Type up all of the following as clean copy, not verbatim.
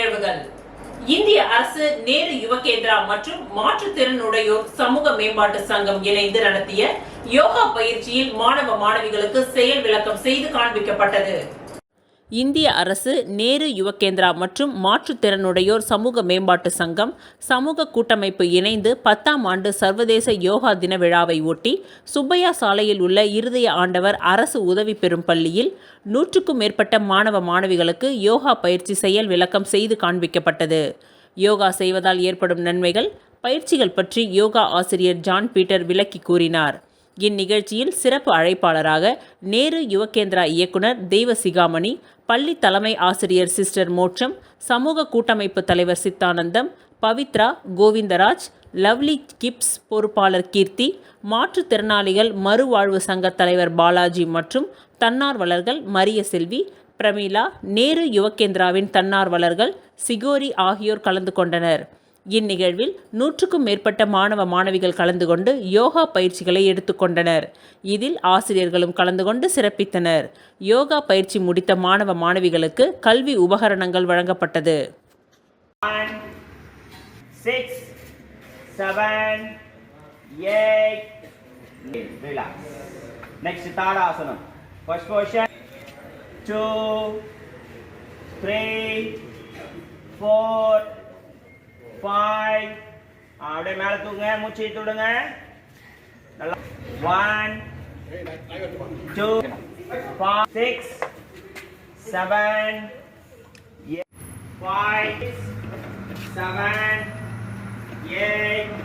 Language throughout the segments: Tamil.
நிகழ்வுகள். இந்திய அரசு நேரு யுவகேந்திரா மற்றும் மாற்றுத்திறனுடையோர் சமூக மேம்பாட்டு சங்கம் இணைந்து நடத்திய யோகா பயிற்சியில் மாணவ மாணவிகளுக்கு செயல் விளக்கம் செய்து காண்பிக்கப்பட்டது. இந்திய அரசு நேரு யுவகேந்திரா மற்றும் மாற்றுத்திறனுடையோர் சமூக மேம்பாட்டு சங்கம் சமூக கூட்டமைப்பு இணைந்து 10ஆம் ஆண்டு சர்வதேச யோகா தின விழாவை ஒட்டி சுப்பையா சாலையில் உள்ள இருதய ஆண்டவர் அரசு உதவி பெறும் பள்ளியில் 100க்கும் மேற்பட்ட மாணவ மாணவிகளுக்கு யோகா பயிற்சி செயல் விளக்கம் செய்து காண்பிக்கப்பட்டது. யோகா செய்வதால் ஏற்படும் நன்மைகள், பயிற்சிகள் பற்றி யோகா ஆசிரியர் ஜான் பீட்டர் விளக்கி கூறினார். இந்நிகழ்ச்சியில் சிறப்பு அழைப்பாளராக நேரு யுவகேந்திரா இயக்குனர் தெய்வ சிகாமணி, பள்ளி தலைமை ஆசிரியர் சிஸ்டர் மோட்சம், சமூக கூட்டமைப்பு தலைவர் சித்தானந்தம், பவித்ரா, கோவிந்தராஜ், லவ்லி கிப்ஸ் பொறுப்பாளர் கீர்த்தி, மாற்றுத்திறனாளிகள் மறுவாழ்வு சங்க தலைவர் பாலாஜி மற்றும் தன்னார்வலர்கள் மரிய செல்வி, பிரமீளா, நேரு யுவகேந்திராவின் தன்னார்வலர்கள் சிகோரி ஆகியோர் கலந்து கொண்டனர். இந்நிகழ்வில் 100க்கும் மேற்பட்ட மாணவ மாணவிகள் கலந்து கொண்டு யோகா பயிற்சிகளை எடுத்துக்கொண்டனர். இதில் ஆசிரியர்களும் கலந்து கொண்டு சிறப்பித்தனர். யோகா பயிற்சி முடித்த மாணவ மாணவிகளுக்கு கல்வி உபகரணங்கள் வழங்கப்பட்டது. 1, 6, 7, 8. Relax. Next Tadasana. First position. 2, 3, 4, 5. அப்படியே மேலே தூங்க, மூச்சு விடுங்க. 1, 2, 5, 6, 7, 8, 5, 7, 8,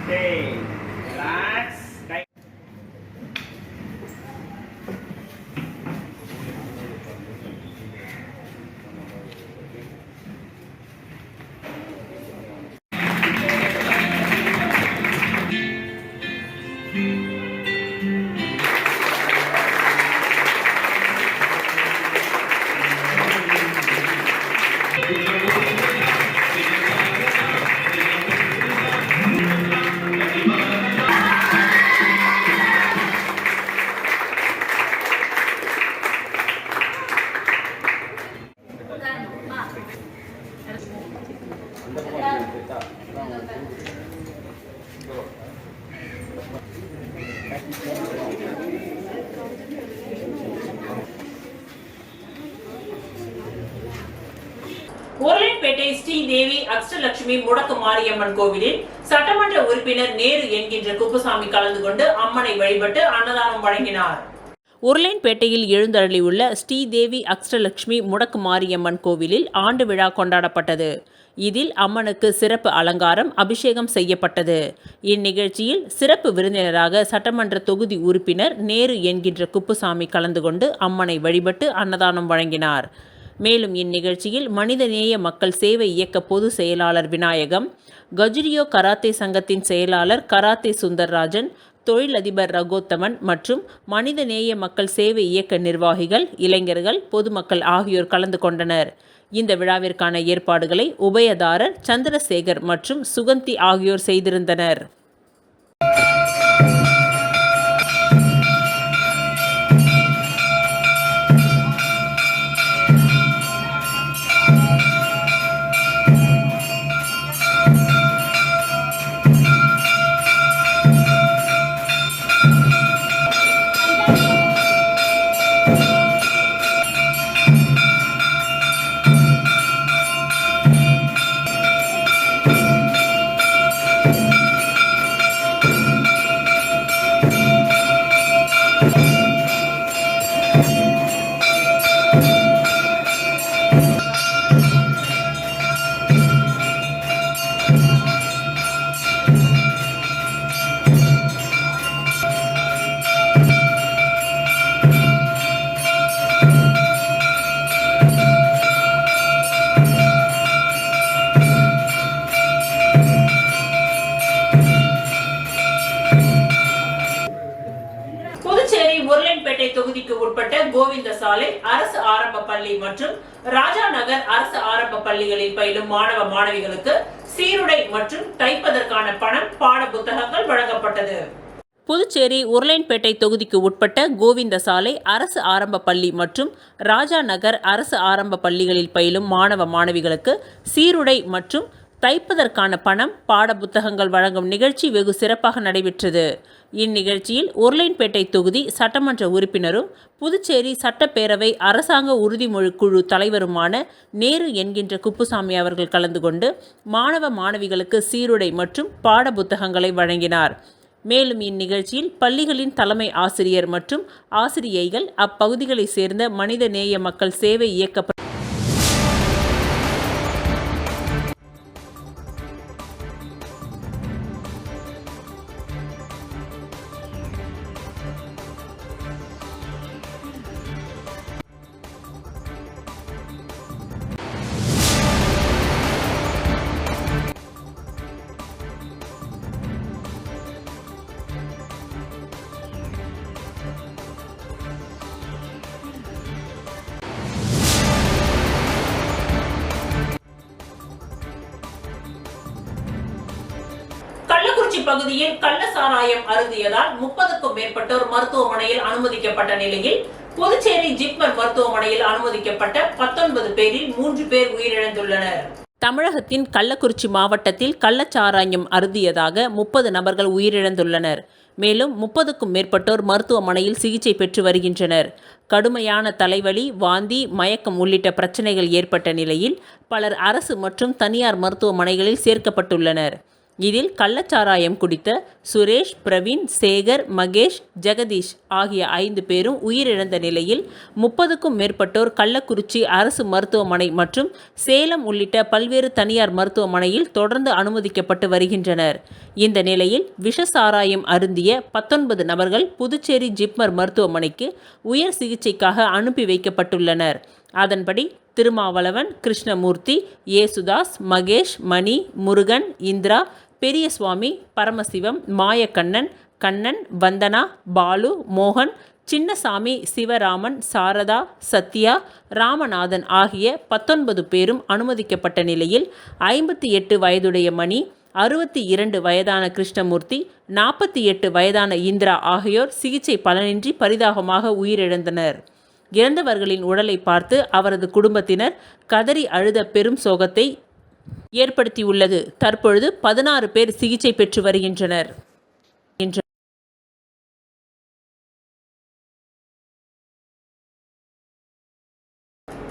10. Relax. உருளைப்பேட்டை ஸ்ரீ தேவி அஷ்டலட்சுமி முடக்கு மாரியம்மன் கோவிலில் சட்டமன்ற உறுப்பினர் நேரு என்கின்ற குப்புசாமி கலந்து கொண்டு அம்மனை வழிபட்டு அன்னதானம் வழங்கினார். உருளைப்பேட்டையில் எழுந்தருளியுள்ள ஸ்ரீதேவி அஷ்டலட்சுமி முடக்கு மாரியம்மன் கோவிலில் ஆண்டு விழா கொண்டாடப்பட்டது. இதில் அம்மனுக்கு சிறப்பு அலங்காரம், அபிஷேகம் செய்யப்பட்டது. இந்நிகழ்ச்சியில் சிறப்பு விருந்தினராக சட்டமன்ற தொகுதி உறுப்பினர் நேரு என்கின்ற குப்புசாமி கலந்து கொண்டு அம்மனை வழிபட்டு அன்னதானம் வழங்கினார். மேலும் இந்நிகழ்ச்சியில் மனிதநேய மக்கள் சேவை இயக்க பொதுச் செயலாளர் விநாயகம், கஜுரியோ கராத்தே சங்கத்தின் செயலாளர் கராத்தே சுந்தர்ராஜன், தொழிலதிபர் ரகோத்தமன் மற்றும் மனிதநேய மக்கள் சேவை இயக்க நிர்வாகிகள், இளைஞர்கள், பொதுமக்கள் ஆகியோர் கலந்து கொண்டனர். இந்த விழாவிற்கான ஏற்பாடுகளை உபயதாரர் சந்திரசேகர் மற்றும் சுகந்தி ஆகியோர் செய்திருந்தனர். தொகுதிக்கு உட்பட்ட கோவிந்த சாலை அரசு ஆரம்ப பள்ளி மற்றும் ராஜா நகர் அரசு ஆரம்ப பள்ளிகளில் பயிலும் மாணவ மாணவிகளுக்கு சீருடை மற்றும் தைப்பதற்கான பணம், பாட புத்தகங்கள் வழங்கப்பட்டது. புதுச்சேரி உருளையன்பேட்டை தொகுதிக்கு உட்பட்ட கோவிந்தசாலை அரசு ஆரம்ப பள்ளி மற்றும் ராஜா நகர் அரசு ஆரம்ப பள்ளிகளில் பயிலும் மாணவ மாணவிகளுக்கு சீருடை மற்றும் தைப்பதற்கான பணம், பாட புத்தகங்கள் வழங்கும் நிகழ்ச்சி வெகு சிறப்பாக நடைபெற்றது. இந்நிகழ்ச்சியில் உருளையன்பேட்டை தொகுதி சட்டமன்ற உறுப்பினரும் புதுச்சேரி சட்டப்பேரவை அரசாங்க உறுதிமொழி குழு தலைவருமான நேரு என்கின்ற குப்புசாமி அவர்கள் கலந்து கொண்டு மாணவ மாணவிகளுக்கு சீருடை மற்றும் பாட புத்தகங்களை வழங்கினார். மேலும் இந்நிகழ்ச்சியில் பள்ளிகளின் தலைமை ஆசிரியர் மற்றும் ஆசிரியைகள், அப்பகுதிகளை சேர்ந்த மனித நேய மக்கள் சேவை இயக்க கள்ளக்குறிச்சி பகுதியில் கள்ள சாராயம் அருந்தியதால் 30க்கும் மேற்பட்டோர் மருத்துவமனையில் அனுமதிக்கப்பட்ட நிலையில் புதுச்சேரி ஜிப்மர் மருத்துவமனையில் அனுமதிக்கப்பட்ட 19 பேரில் 3 பேர் உயிரிழந்துள்ளனர். தமிழகத்தின் கள்ளக்குறிச்சி மாவட்டத்தில் கள்ளச்சாராயம் அருந்தியதாக 30 நபர்கள் உயிரிழந்துள்ளனர். மேலும் 30க்கும் மேற்பட்டோர் மருத்துவமனையில் சிகிச்சை பெற்று வருகின்றனர். கடுமையான தலைவலி, வாந்தி, மயக்கம் உள்ளிட்ட பிரச்சனைகள் ஏற்பட்ட நிலையில் பலர் அரசு மற்றும் தனியார் மருத்துவமனைகளில் சேர்க்கப்பட்டுள்ளனர். இதில் கள்ளச்சாராயம் குடித்த சுரேஷ், பிரவீன், சேகர், மகேஷ், ஜெகதீஷ் ஆகிய 5 பேரும் உயிரிழந்த நிலையில் 30க்கும் மேற்பட்டோர் கள்ளக்குறிச்சி அரசு மருத்துவமனை மற்றும் சேலம் உள்ளிட்ட பல்வேறு தனியார் மருத்துவமனையில் தொடர்ந்து அனுமதிக்கப்பட்டு வருகின்றனர். இந்த நிலையில் விஷசாராயம் அருந்திய 19 நபர்கள் புதுச்சேரி ஜிப்மர் மருத்துவமனைக்கு உயர் சிகிச்சைக்காக அனுப்பி வைக்கப்பட்டுள்ளனர். அதன்படி திருமாவளவன், கிருஷ்ணமூர்த்தி, ஏசுதாஸ், மகேஷ், மணி, முருகன், இந்திரா, பெரியசுவாமி, பரமசிவம், மாயக்கண்ணன், கண்ணன், வந்தனா, பாலு, மோகன், சின்னசாமி, சிவராமன், சாரதா, சத்யா, ராமநாதன் ஆகிய 19 பேரும் அனுமதிக்கப்பட்ட நிலையில் 58 வயதுடைய மணி, 62 வயதான கிருஷ்ணமூர்த்தி, 48 வயதான இந்திரா ஆகியோர் சிகிச்சை பலனின்றி பரிதாபமாக உயிரிழந்தனர். இறந்தவர்களின் உடலை பார்த்து அவரது குடும்பத்தினர் கதறி அழுத பெரும் சோகத்தை ஏற்படுத்தியுள்ளது. தற்பொழுது 16 பேர் சிகிச்சை பெற்று வருகின்றனர்.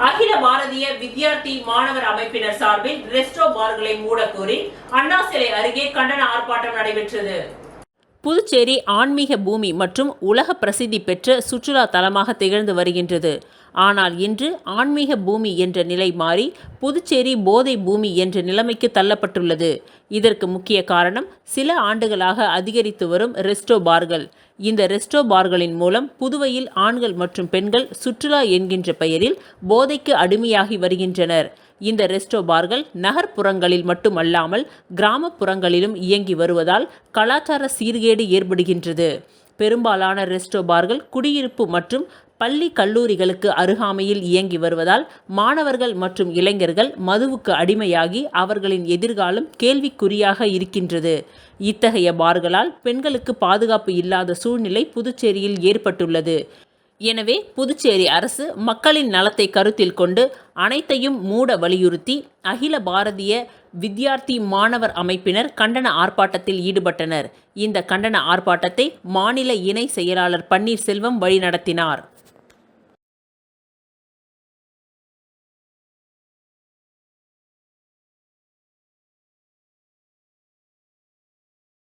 அகில பாரதிய வித்யார்த்தி மாணவர் அமைப்பினர் சார்பில் ரெஸ்டோ பார்களை மூடக்கோரி அண்ணா சிலை அருகே கண்டன ஆர்ப்பாட்டம் நடைபெற்றது. புதுச்சேரி ஆன்மீக பூமி மற்றும் உலக பிரசித்தி பெற்ற சுற்றுலா தலமாக திகழ்ந்து வருகின்றது. ஆனால் இன்று ஆன்மீக பூமி என்ற நிலை மாறி புதுச்சேரி போதை பூமி என்ற நிலைமைக்கு தள்ளப்பட்டுள்ளது. இதற்கு முக்கிய காரணம் சில ஆண்டுகளாக அதிகரித்து வரும் ரெஸ்டோ பார்கள். இந்த ரெஸ்டோ பார்களின் மூலம் புதுவையில் ஆண்கள் மற்றும் பெண்கள் சுற்றுலா என்கின்ற பெயரில் போதைக்கு அடிமையாகி வருகின்றனர். இந்த ரெஸ்டோ பார்கள் நகர்ப்புறங்களில் மட்டுமல்லாமல் கிராமப்புறங்களிலும் இயங்கி வருவதால் கலாச்சார சீர்கேடு ஏற்படுகின்றது. பெரும்பாலான ரெஸ்டோ பார்கள் குடியிருப்பு மற்றும் பள்ளி கல்லூரிகளுக்கு அருகாமையில் இயங்கி வருவதால் மாணவர்கள் மற்றும் இளைஞர்கள் மதுவுக்கு அடிமையாகி அவர்களின் எதிர்காலம் கேள்விக்குறியாக இருக்கின்றது. இத்தகைய பார்களால் பெண்களுக்கு பாதுகாப்பு இல்லாத சூழ்நிலை புதுச்சேரியில் ஏற்பட்டுள்ளது. எனவே புதுச்சேரி அரசு மக்களின் நலத்தை கருத்தில் கொண்டு அனைத்தையும் மூட வலியுறுத்தி அகில பாரதிய வித்யார்த்தி மாணவர் அமைப்பினர் கண்டன ஆர்ப்பாட்டத்தில் ஈடுபட்டனர். இந்த கண்டன ஆர்ப்பாட்டத்தை மாநில இணை செயலாளர் பன்னீர்செல்வம் வழிநடத்தினார்.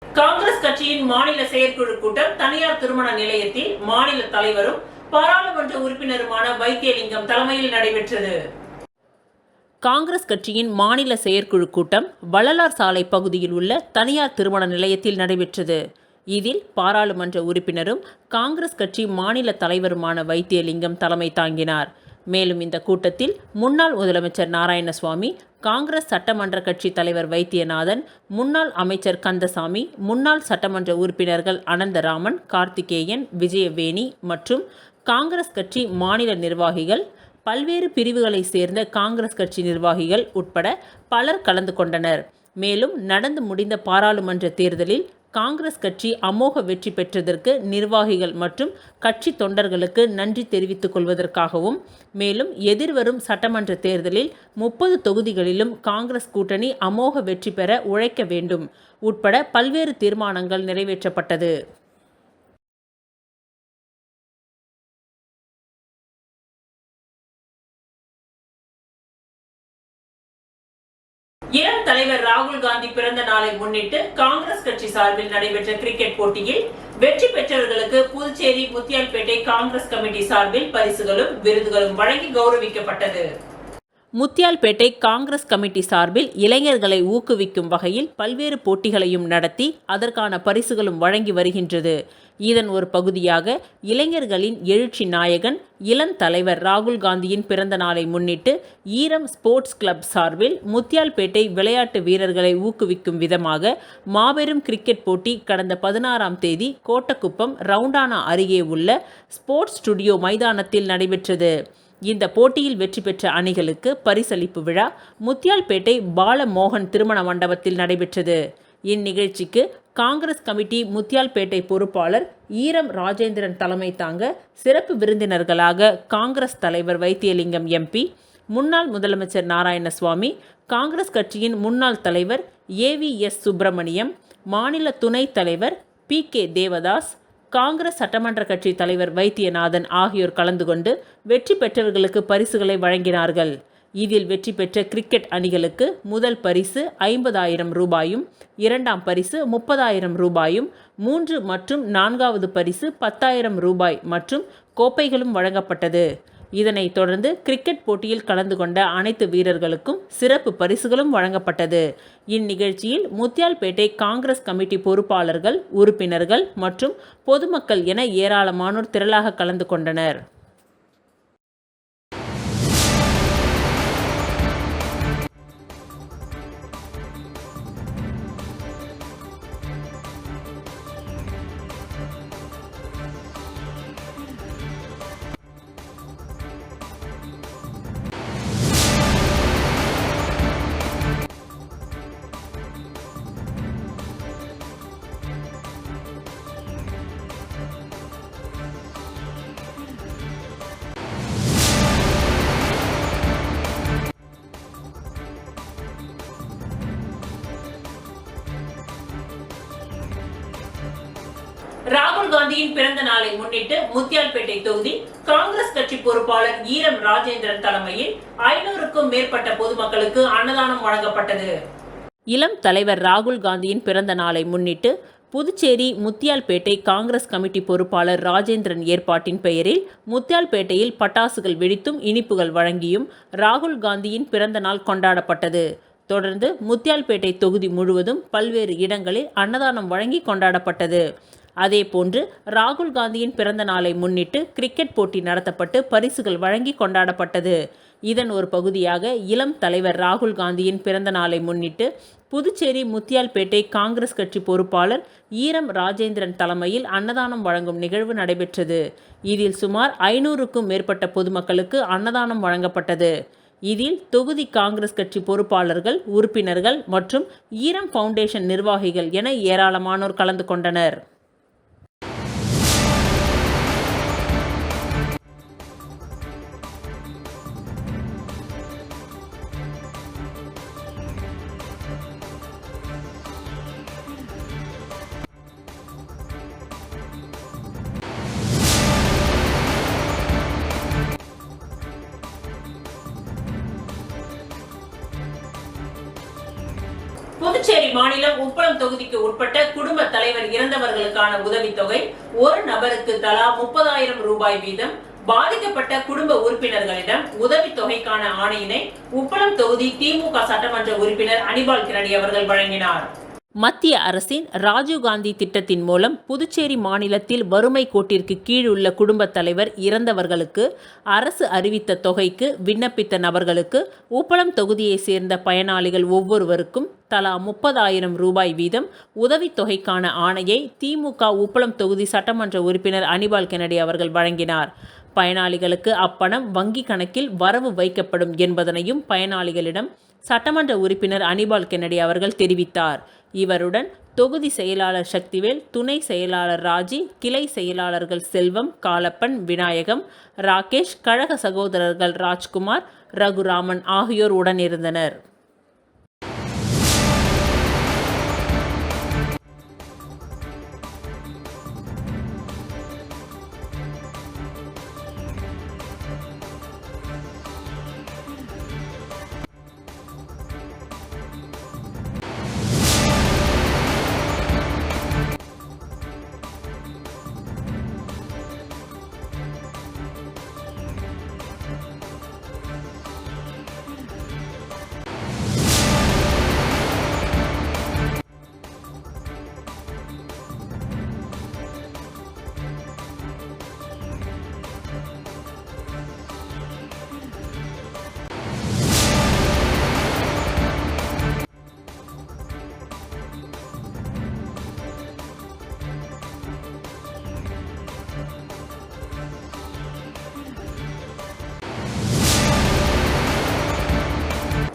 காங்கிரஸ் கட்சியின் மாநில செயற்குழு கூட்டம் தனியார் திருமண நிலையத்தில் மாநில தலைவரும் பாராளுமன்ற உறுப்பினருமான வைத்தியலிங்கம் தலைமையில் நடைபெற்றது. காங்கிரஸ் கட்சியின் மாநில செயற்குழு கூட்டம் வள்ளலார் சாலை பகுதியில் உள்ள தனியார் திருமண நிலையத்தில் நடைபெற்றது. இதில் பாராளுமன்ற உறுப்பினரும் காங்கிரஸ் கட்சி மாநில தலைவருமான வைத்தியலிங்கம் தலைமை தாங்கினார். மேலும் இந்த கூட்டத்தில் முன்னாள் முதலமைச்சர் நாராயணசுவாமி, காங்கிரஸ் சட்டமன்ற கட்சி தலைவர் வைத்தியநாதன், முன்னாள் அமைச்சர் கந்தசாமி, முன்னாள் சட்டமன்ற உறுப்பினர்கள் அனந்தராமன், கார்த்திகேயன், விஜயவேணி மற்றும் காங்கிரஸ் கட்சி மாநில நிர்வாகிகள், பல்வேறு பிரிவுகளை சேர்ந்த காங்கிரஸ் கட்சி நிர்வாகிகள் உட்பட பலர் கலந்து கொண்டனர். மேலும் நடந்து முடிந்த பாராளுமன்ற தேர்தலில் காங்கிரஸ் கட்சி அமோக வெற்றி பெற்றதற்கு நிர்வாகிகள் மற்றும் கட்சி தொண்டர்களுக்கு நன்றி தெரிவித்துக் கொள்வதற்காகவும், மேலும் எதிர்வரும் சட்டமன்ற தேர்தலில் 30 தொகுதிகளிலும் காங்கிரஸ் கூட்டணி அமோக வெற்றி பெற உழைக்க வேண்டும் உட்பட பல்வேறு தீர்மானங்கள் நிறைவேற்றப்பட்டது. இளம் தலைவர் ராகுல் காந்தி பிறந்த நாளை முன்னிட்டு காங்கிரஸ் கட்சி சார்பில் நடைபெற்ற கிரிக்கெட் போட்டியில் வெற்றி பெற்றவர்களுக்கு புதுச்சேரி முத்தியால்பேட்டை காங்கிரஸ் கமிட்டி சார்பில் பரிசுகளும் விருதுகளும் வழங்கி கௌரவிக்கப்பட்டது. முத்தியால்பேட்டை காங்கிரஸ் கமிட்டி சார்பில் இளைஞர்களை ஊக்குவிக்கும் வகையில் பல்வேறு போட்டிகளையும் நடத்தி அதற்கான பரிசுகளும் வழங்கி வருகின்றது. இதன் ஒரு பகுதியாக இளைஞர்களின் எழுச்சி நாயகன் இளம் தலைவர் ராகுல் காந்தியின் பிறந்த நாளை முன்னிட்டு ஈரம் ஸ்போர்ட்ஸ் கிளப் சார்பில் முத்தியால்பேட்டை விளையாட்டு வீரர்களை ஊக்குவிக்கும் விதமாக மாபெரும் கிரிக்கெட் போட்டி கடந்த 16ஆம் தேதி கோட்டக்குப்பம் ரவுண்டானா அருகே உள்ள ஸ்போர்ட்ஸ் ஸ்டுடியோ மைதானத்தில் நடைபெற்றது. இந்த போட்டியில் வெற்றி பெற்ற அணிகளுக்கு பரிசளிப்பு விழா முத்தியால்பேட்டை பாலமோகன் திருமண மண்டபத்தில் நடைபெற்றது. இந்நிகழ்ச்சிக்கு காங்கிரஸ் கமிட்டி முத்தியால்பேட்டை பொறுப்பாளர் ஈரம் ராஜேந்திரன் தலைமை தாங்க சிறப்பு விருந்தினர்களாக காங்கிரஸ் தலைவர் வைத்தியலிங்கம் எம்பி, முன்னாள் முதலமைச்சர் நாராயணசுவாமி, காங்கிரஸ் கட்சியின் முன்னாள் தலைவர் AVS சுப்பிரமணியம், மாநில துணைத் தலைவர் PK தேவதாஸ், காங்கிரஸ் சட்டமன்ற கட்சி தலைவர் வைத்தியநாதன் ஆகியோர் கலந்து கொண்டு வெற்றி பெற்றவர்களுக்கு பரிசுகளை வழங்கினார்கள். இதில் வெற்றி பெற்ற கிரிக்கெட் அணிகளுக்கு முதல் பரிசு 50,000 ரூபாயும், இரண்டாம் பரிசு 30,000 ரூபாயும், 3 மற்றும் 4வது பரிசு 10,000 ரூபாய் மற்றும் கோப்பைகளும் வழங்கப்பட்டது. இதனைத் தொடர்ந்து கிரிக்கெட் போட்டியில் கலந்து கொண்ட அனைத்து வீரர்களுக்கும் சிறப்பு பரிசுகளும் வழங்கப்பட்டது. இந்நிகழ்ச்சியில் முத்தியால்பேட்டை காங்கிரஸ் கமிட்டி பொறுப்பாளர்கள், உறுப்பினர்கள் மற்றும் பொதுமக்கள் என ஏராளமானோர் திரளாக கலந்து கொண்டனர். ராகுல் காந்தியின் பிறந்த நாளை முன்னிட்டு முத்தியால்பேட்டை தொகுதி காங்கிரஸ் கட்சி பொறுப்பாளர் ஈரம் ராஜேந்திரன் தலைமையில் 500க்கும் மேற்பட்ட பொதுமக்களுக்கு அன்னதானம் வழங்கப்பட்டது. இளம் தலைவர் ராகுல் காந்தியின் பிறந்த நாளை முன்னிட்டு புதுச்சேரி முத்தியால்பேட்டை காங்கிரஸ் கமிட்டி பொறுப்பாளர் ராஜேந்திரன் ஏற்பாட்டின் பெயரில் முத்தியால்பேட்டையில் பட்டாசுகள் வெடித்தும் இனிப்புகள் வழங்கியும் ராகுல் காந்தியின் பிறந்த நாள் கொண்டாடப்பட்டது. தொடர்ந்து முத்தியால்பேட்டை தொகுதி முழுவதும் பல்வேறு இடங்களில் அன்னதானம் வழங்கி கொண்டாடப்பட்டது. அதேபோன்று ராகுல் காந்தியின் பிறந்த நாளை முன்னிட்டு கிரிக்கெட் போட்டி நடத்தப்பட்டு பரிசுகள் வழங்கி கொண்டாடப்பட்டது. இதன் ஒரு பகுதியாக இளம் தலைவர் ராகுல் காந்தியின் பிறந்த நாளை முன்னிட்டு புதுச்சேரி முத்தியால்பேட்டை காங்கிரஸ் கட்சி பொறுப்பாளர் ஈரம் ராஜேந்திரன் தலைமையில் அன்னதானம் வழங்கும் நிகழ்வு நடைபெற்றது. இதில் சுமார் 500க்கும் மேற்பட்ட பொதுமக்களுக்கு அன்னதானம் வழங்கப்பட்டது. இதில் தொகுதி காங்கிரஸ் கட்சி பொறுப்பாளர்கள், உறுப்பினர்கள் மற்றும் ஈரம் ஃபவுண்டேஷன் நிர்வாகிகள் என ஏராளமானோர் கலந்து கொண்டனர். புதுச்சேரி மாநிலம் உப்பளம் தொகுதிக்கு உட்பட்ட குடும்ப தலைவர் இறந்தவர்களுக்கான உதவித்தொகை ஒரு நபருக்கு தலா 30,000 ரூபாய் வீதம் பாதிக்கப்பட்ட குடும்ப உறுப்பினர்களிடம் உதவித்தொகைக்கான ஆணையினை உப்பளம் தொகுதி திமுக சட்டமன்ற உறுப்பினர் அனிபால் கிரணி அவர்கள் வழங்கினார். மத்திய அரசின் ராஜீவ்காந்தி திட்டத்தின் மூலம் புதுச்சேரி மாநிலத்தில் வறுமை கோட்டிற்கு கீழ் உள்ள குடும்ப தலைவர் இறந்தவர்களுக்கு அரசு அறிவித்த தொகைக்கு விண்ணப்பித்த நபர்களுக்கு உப்பளம் தொகுதியை சேர்ந்த பயனாளிகள் ஒவ்வொருவருக்கும் தலா 30,000 ரூபாய் வீதம் உதவித்தொகைக்கான ஆணையை திமுக உப்பளம் தொகுதி சட்டமன்ற உறுப்பினர் அனிபால் கிரணி அவர்கள் வழங்கினார். பயனாளிகளுக்கு அப்பணம் வங்கி கணக்கில் வரவு வைக்கப்படும் என்பதனையும் பயனாளிகளிடம் சட்டமன்ற உறுப்பினர் அனிபால் கிரணி அவர்கள் தெரிவித்தார். இவருடன் தொகுதி செயலாளர் சக்திவேல், துணை செயலாளர் ராஜி, கிளை செயலாளர்கள் செல்வம், காலப்பன், விநாயகம், ராகேஷ், கழக சகோதரர்கள் ராஜ்குமார், ரகுராமன் ஆகியோர் உடனிருந்தனர்.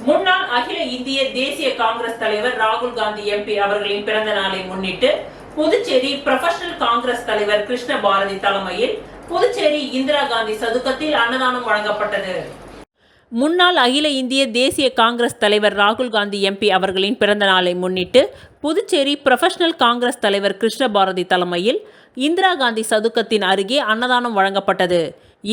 முன்னாள் அகில இந்திய தேசிய காங்கிரஸ் தலைவர் ராகுல் காந்தி எம்பி அவர்களின் பிறந்த நாளை முன்னிட்டு புதுச்சேரி புரொஃபஷனல் காங்கிரஸ் தலைவர் கிருஷ்ண பாரதி தலைமையில் புதுச்சேரி இந்திரா காந்தி சதுக்கத்தில் அன்னதானம் வழங்கப்பட்டது. முன்னாள் அகில இந்திய தேசிய காங்கிரஸ் தலைவர் ராகுல் காந்தி எம்பி அவர்களின் பிறந்த நாளை முன்னிட்டு புதுச்சேரி புரொஃபஷனல் காங்கிரஸ் தலைவர் கிருஷ்ண பாரதி தலைமையில் இந்திரா காந்தி சதுக்கத்தின் அருகே அன்னதானம் வழங்கப்பட்டது.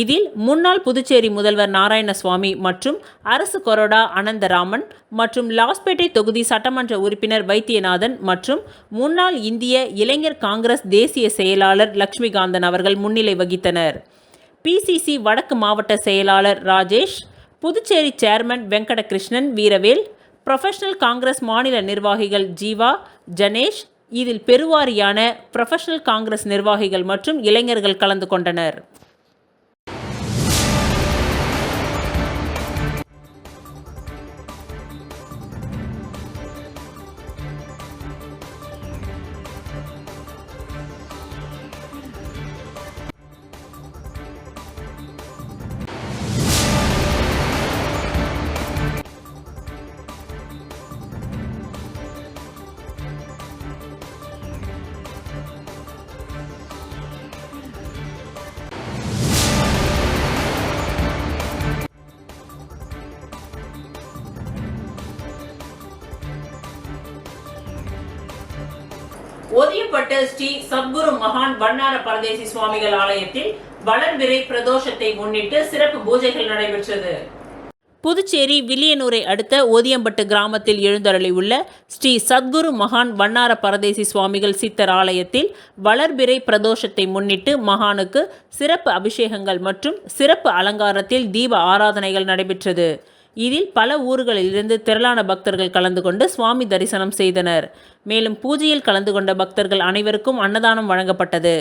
இதில் முன்னாள் புதுச்சேரி முதல்வர் நாராயணசுவாமி மற்றும் அரசு கொறடா அனந்தராமன் மற்றும் லாஸ்பேட்டை தொகுதி சட்டமன்ற உறுப்பினர் வைத்தியநாதன் மற்றும் முன்னாள் இந்திய இளைஞர் காங்கிரஸ் தேசிய செயலாளர் லட்சுமிகாந்தன் அவர்கள் முன்னிலை வகித்தனர். பிசிசி வடக்கு மாவட்ட செயலாளர் ராஜேஷ், புதுச்சேரி சேர்மன் வெங்கடகிருஷ்ணன் வீரவேல், புரொஃபஷனல் காங்கிரஸ் மாநில நிர்வாகிகள் ஜீவா, ஜனேஷ், இதில் பெருவாரியான புரொஃபஷனல் காங்கிரஸ் நிர்வாகிகள் மற்றும் இளைஞர்கள் கலந்து கொண்டனர். ஒதியப்பட்டு ஸ்ரீ சத்குரு மகான் வண்ணார பரதேசி சுவாமிகள் ஆலயத்தில் வளர்பிறை பிரதோஷத்தை முன்னிட்டு சிறப்பு பூஜைகள் நடைபெற்றது. புதுச்சேரி வில்லியனூரை அடுத்த ஓதியம்பட்டு கிராமத்தில் எழுந்தருளியுள்ள ஸ்ரீ சத்குரு மகான் வண்ணார பரதேசி சுவாமிகள் சித்தர் ஆலயத்தில் வளர்பிறை பிரதோஷத்தை முன்னிட்டு மகானுக்கு சிறப்பு அபிஷேகங்கள் மற்றும் சிறப்பு அலங்காரத்தில் தீப ஆராதனைகள் நடைபெற்றது. இதில் பல ஊர்களிலிருந்து திரளான பக்தர்கள் கலந்து கொண்டு சுவாமி தரிசனம் செய்தனர். மேலும் பூஜையில் கலந்து கொண்ட பக்தர்கள் அனைவருக்கும் அன்னதானம் வழங்கப்பட்டது.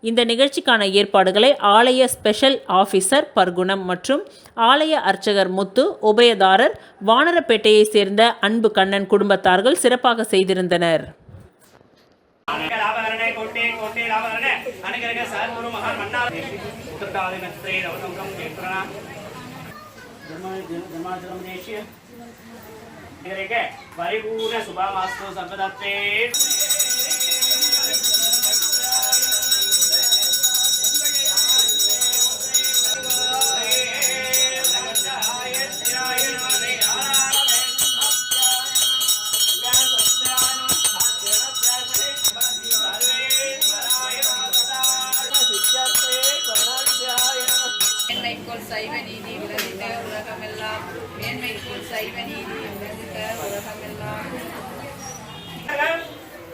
இந்த நிகழ்ச்சிக்கான ஏற்பாடுகளை ஆலய ஸ்பெஷல் ஆஃபீஸர் பர்குணம் மற்றும் ஆலய அர்ச்சகர் முத்து, உபயதாரர், வானரப்பேட்டையை சேர்ந்த அன்பு கண்ணன் குடும்பத்தார்கள் சிறப்பாக செய்திருந்தனர். परिपूर्ण शुभमास्तु सर्वदत्ते. சைவ நீதி உலகிட்ட உலகமெல்லாம் மேன்மைக்குள் சைவ நீதி உலகிட்ட உலகமெல்லாம்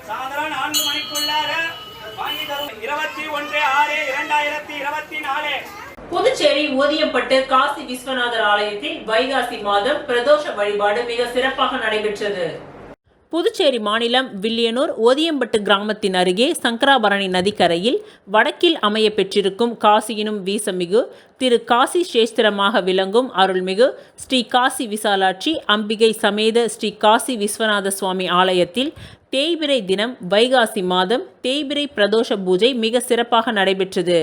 சாயந்தரம் 4 மணிக்குள்ளாக வாங்கி தரும் 21/6/2024. புதுச்சேரி ஓதியம்பட்டு காசி விஸ்வநாதர் ஆலயத்தில் வைகாசி மாதம் பிரதோஷ வழிபாடு மிக சிறப்பாக நடைபெற்றது. புதுச்சேரி மாநிலம் வில்லியனூர் ஓதியம்பட்டு கிராமத்தின் அருகே சங்கராபரணி நதிக்கரையில் வடக்கில் அமைய பெற்றிருக்கும் காசியினும் வீசமிகு திரு காசி சேஸ்திரமாக விளங்கும் அருள்மிகு ஸ்ரீ காசி விசாலாட்சி அம்பிகை சமேத ஸ்ரீ காசி விஸ்வநாத சுவாமி ஆலயத்தில் தேய்பிறை தினம் வைகாசி மாதம் தேய்பிறை பிரதோஷ பூஜை மிக சிறப்பாக நடைபெற்றது.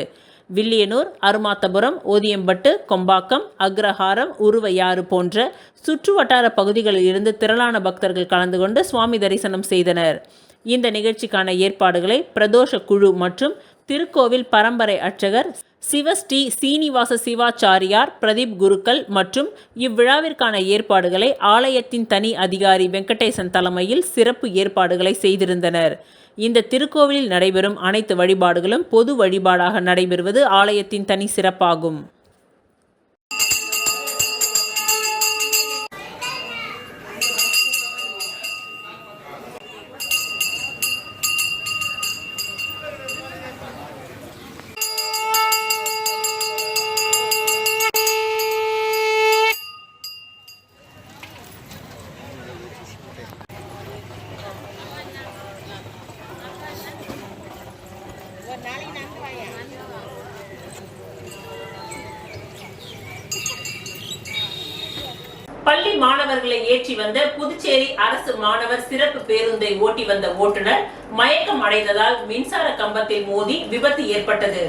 வில்லியனூர், அருமாத்தபுரம், ஓதியம்பட்டு, கொம்பாக்கம், அக்ரஹாரம், உருவையாறு போன்ற சுற்று வட்டார பகுதிகளில் இருந்து திரளான பக்தர்கள் கலந்து கொண்டு சுவாமி தரிசனம் செய்தனர். இந்த நிகழ்ச்சிக்கான ஏற்பாடுகளை பிரதோஷ குழு மற்றும் திருக்கோவில் பரம்பரை அர்ச்சகர் சிவஸ்ரீ சீனிவாச சிவாச்சாரியார், பிரதீப் குருக்கள் மற்றும் இவ்விழாவிற்கான ஏற்பாடுகளை ஆலயத்தின் தனி அதிகாரி வெங்கடேசன் தலைமையில் சிறப்பு ஏற்பாடுகளை செய்திருந்தனர். இந்த திருக்கோவிலில் நடைபெறும் அனைத்து வழிபாடுகளும் பொது வழிபாடாக நடைபெறுவது ஆலயத்தின் தனி சிறப்பாகும். பள்ளி மாணவர்களை ஏற்றி வந்த புதுச்சேரி அரசு மாணவர் சிறப்பு பேருந்தை ஓட்டி வந்த ஓட்டுநர் மயக்கம் அடைந்ததால் மின்சார கம்பத்தில் மோதி விபத்து ஏற்பட்டது.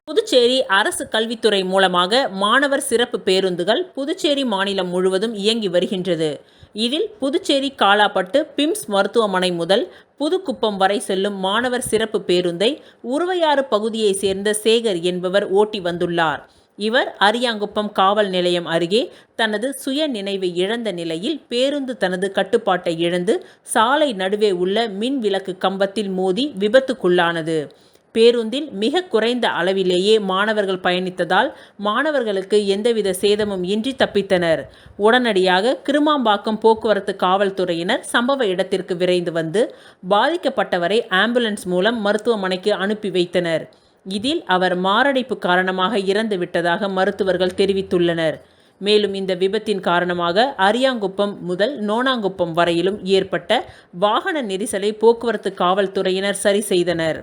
புதுச்சேரி அரசு கல்வித்துறை மூலமாக மாணவர் சிறப்பு பேருந்துகள் புதுச்சேரி மாநிலம் முழுவதும் இயங்கி வருகின்றது. இதில் புதுச்சேரி காலாப்பட்டு பிம்ஸ் மருத்துவமனை முதல் புதுக்குப்பம் வரை செல்லும் மாணவர் சிறப்பு பேருந்தை உருவையாறு பகுதியை சேர்ந்த சேகர் என்பவர் ஓட்டி வந்துள்ளார். இவர் அரியாங்குப்பம் காவல் நிலையம் அருகே தனது சுய நினைவை இழந்த நிலையில் பேருந்து தனது கட்டுப்பாட்டை இழந்து சாலை நடுவே உள்ள மின் விளக்கு கம்பத்தில் மோதி விபத்துக்குள்ளானது. பேருந்தில் மிக குறைந்த அளவிலேயே மாணவர்கள் பயணித்ததால் மாணவர்களுக்கு எந்தவித சேதமும் இன்றி தப்பித்தனர். உடனடியாக கிருமாம்பாக்கம் போக்குவரத்து காவல்துறையினர் சம்பவ இடத்திற்கு விரைந்து வந்து பாதிக்கப்பட்டவரை ஆம்புலன்ஸ் மூலம் மருத்துவமனைக்கு அனுப்பி வைத்தனர். இதில் அவர் மாரடைப்பு காரணமாக இறந்து விட்டதாக மருத்துவர்கள் தெரிவித்துள்ளனர். மேலும் இந்த விபத்தின் காரணமாக அரியாங்குப்பம் முதல் நோனாங்குப்பம் வரையிலும் ஏற்பட்ட வாகன நெரிசலை போக்குவரத்து காவல்துறையினர் சரி செய்தனர்.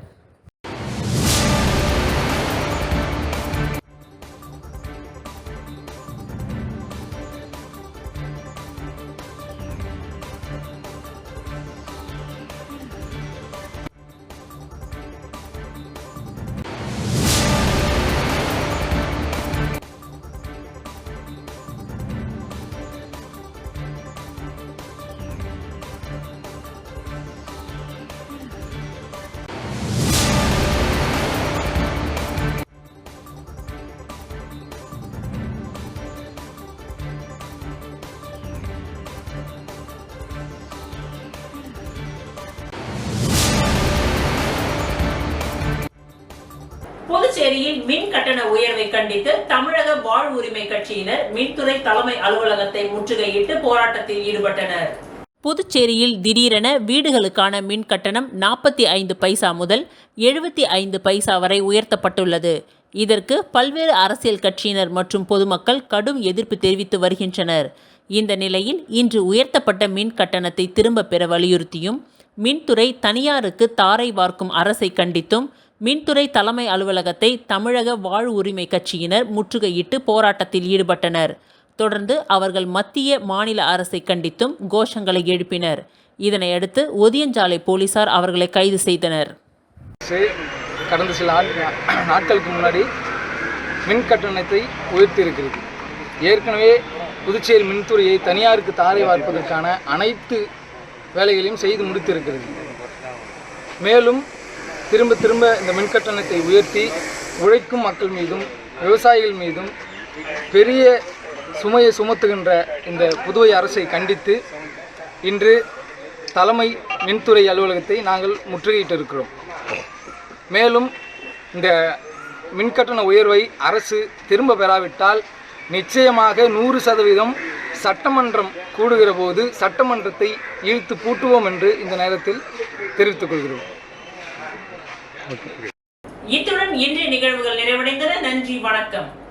புதுச்சேரியில் மின் கட்டண உயர்வை கண்டித்து தமிழக வாழ்வுரிமை கட்சியினர் மின்துறை தலைமை அலுவலகத்தை முற்றுகையிட்டு போராட்டத்தில் ஈடுபட்டனர். புதுச்சேரியில் திடீரென வீடுகளுக்கான மின் கட்டணம் 45 பைசா முதல் 75 பைசா வரை உயர்த்தப்பட்டுள்ளது. இதற்கு பல்வேறு அரசியல் கட்சியினர் மற்றும் பொதுமக்கள் கடும் எதிர்ப்பு தெரிவித்து வருகின்றனர். இந்த நிலையில் இன்று உயர்த்தப்பட்ட மின் கட்டணத்தை திரும்ப பெற வலியுறுத்தியும் மின்துறை தனியாருக்கு தாரை வார்க்கும் அரசை கண்டித்தும் மின்துறை தலைமை அலுவலகத்தை தமிழக வாழ்வுரிமை கட்சியினர் முற்றுகையிட்டு போராட்டத்தில் ஈடுபட்டனர். தொடர்ந்து அவர்கள் மத்திய மாநில அரசை கண்டித்தும் கோஷங்களை எழுப்பினர். இதனையடுத்து ஒதியஞ்சாலை போலீசார் அவர்களை கைது செய்தனர். கடந்த சில நாட்களுக்கு முன்னாடி மின் கட்டணத்தை உயர்த்தியிருக்கிறது. ஏற்கனவே புதுச்சேரி மின்துறையை தனியாருக்கு தாரை வார்ப்பதற்கான அனைத்து வேலைகளையும் செய்து முடித்திருக்கிறது. மேலும் திரும்ப திரும்ப இந்த மின்கட்டணத்தை உயர்த்தி உழைக்கும் மக்கள் மீதும் விவசாயிகள் மீதும் பெரிய சுமையை சுமத்துகின்ற இந்த புதுவை அரசை கண்டித்து இன்று தலைமை மின்துறை அலுவலகத்தை நாங்கள் முற்றுகையிட்டிருக்கிறோம். மேலும் இந்த மின்கட்டண உயர்வை அரசு திரும்ப பெறாவிட்டால் நிச்சயமாக 100% சட்டமன்றம் கூடுகிற போது சட்டமன்றத்தை இழுத்து பூட்டுவோம் என்று இந்த நேரத்தில் தெரிவித்துக் கொள்கிறோம். இத்துடன் இன்றைய நிகழ்வுகள் நிறைவடைந்தன. நன்றி, வணக்கம்.